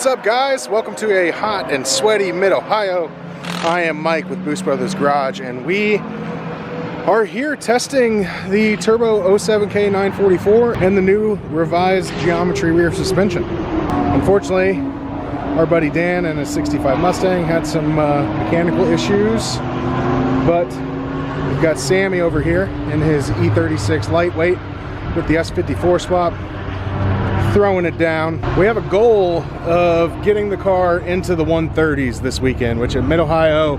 What's up, guys? Welcome to a hot and sweaty mid-Ohio. I am Mike with Boost Brothers Garage, and we are here testing the Turbo 07K 944 and the new revised geometry rear suspension. Unfortunately, our buddy Dan and his 65 Mustang had some mechanical issues, but we've got Sammy over here in his E36 lightweight with the S54 swap, throwing it down. We have a goal of getting the car into the 130s this weekend, which at Mid-Ohio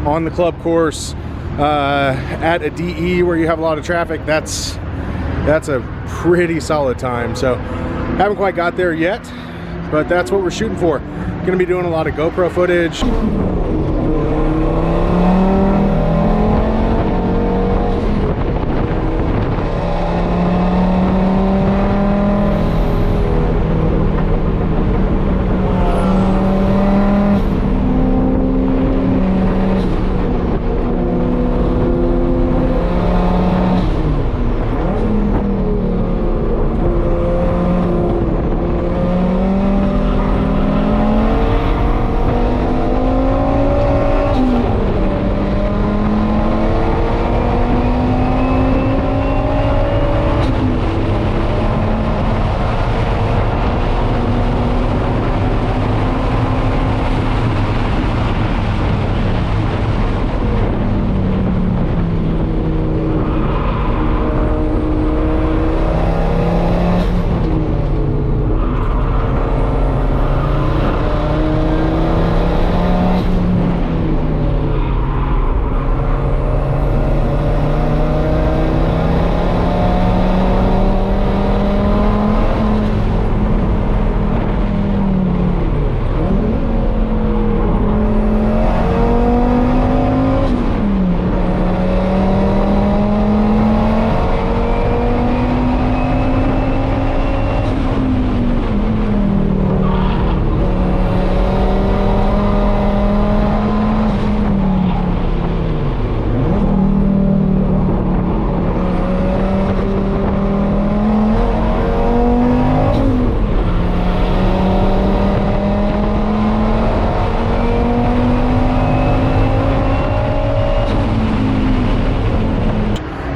on the club course at a DE where you have a lot of traffic, that's a pretty solid time. So haven't quite got there yet, but that's what we're shooting for. Gonna be doing a lot of GoPro footage.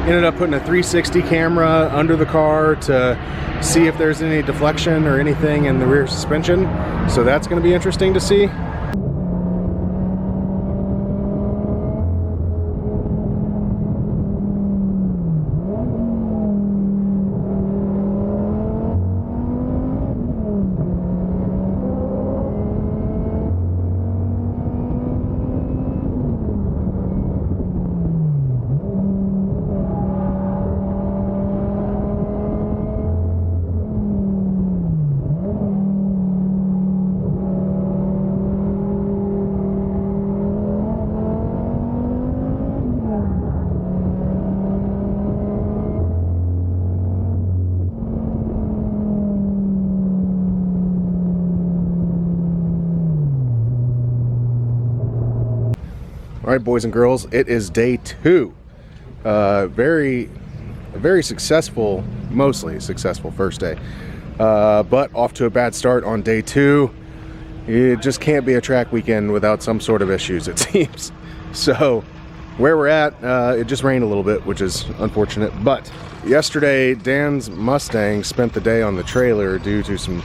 Ended up putting a 360 camera under the car to see if there's any deflection or anything in the rear suspension. So that's going to be interesting to see. All right, boys and girls, it is day two. Very successful, mostly successful first day, but off to a bad start on day two. It just can't be a track weekend without some sort of issues, it seems. So where we're at, it just rained a little bit, which is unfortunate. But yesterday, Dan's Mustang spent the day on the trailer due to some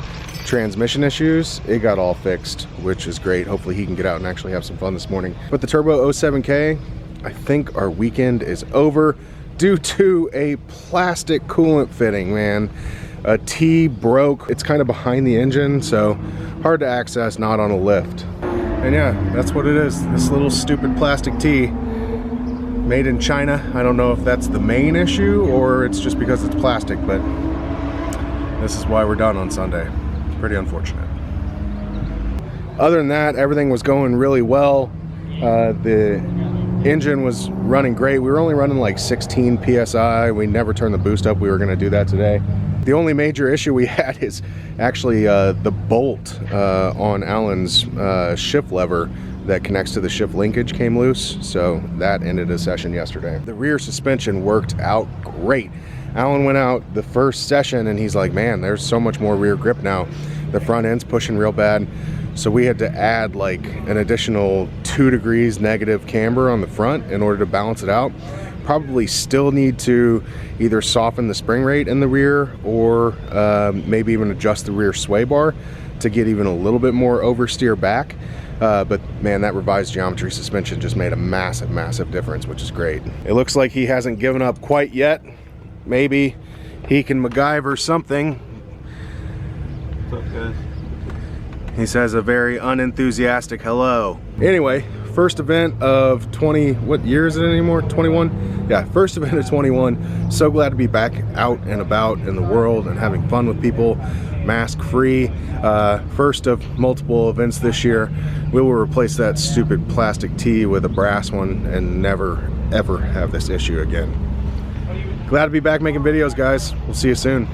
transmission issues. It got all fixed, which is great. Hopefully he can get out and actually have some fun this morning. But the Turbo 07K, I think our weekend is over due to a plastic coolant fitting, man. A T broke. It's kind of behind the engine, so hard to access, not on a lift. And yeah, that's what it is. This little stupid plastic T made in China. I don't know if that's the main issue or it's just because it's plastic, but this is why we're done on Sunday. Pretty unfortunate. Other than that, everything was going really well. The engine was running great. We were only running like 16 PSI. We never turned the boost up. We were going to do that today. The only major issue we had is actually the bolt on Alan's shift lever that connects to the shift linkage came loose, so that ended a session yesterday. The rear suspension worked out great. Alan went out the first session and he's like, man, there's so much more rear grip now. The front end's pushing real bad. So we had to add like an additional 2 degrees negative camber on the front in order to balance it out. Probably still need to either soften the spring rate in the rear or maybe even adjust the rear sway bar to get even a little bit more oversteer back. But man, that revised geometry suspension just made a massive difference, which is great. It looks like he hasn't given up quite yet. Maybe he can MacGyver something. What's up, guys? He says a very unenthusiastic hello. Anyway, first event of 20, what year is it anymore? 21? Yeah, first event of 21. So glad to be back out and about in the world and having fun with people, mask free. First of multiple events this year. We will replace that stupid plastic tee with a brass one and never ever have this issue again. Glad to be back making videos, guys. We'll see you soon.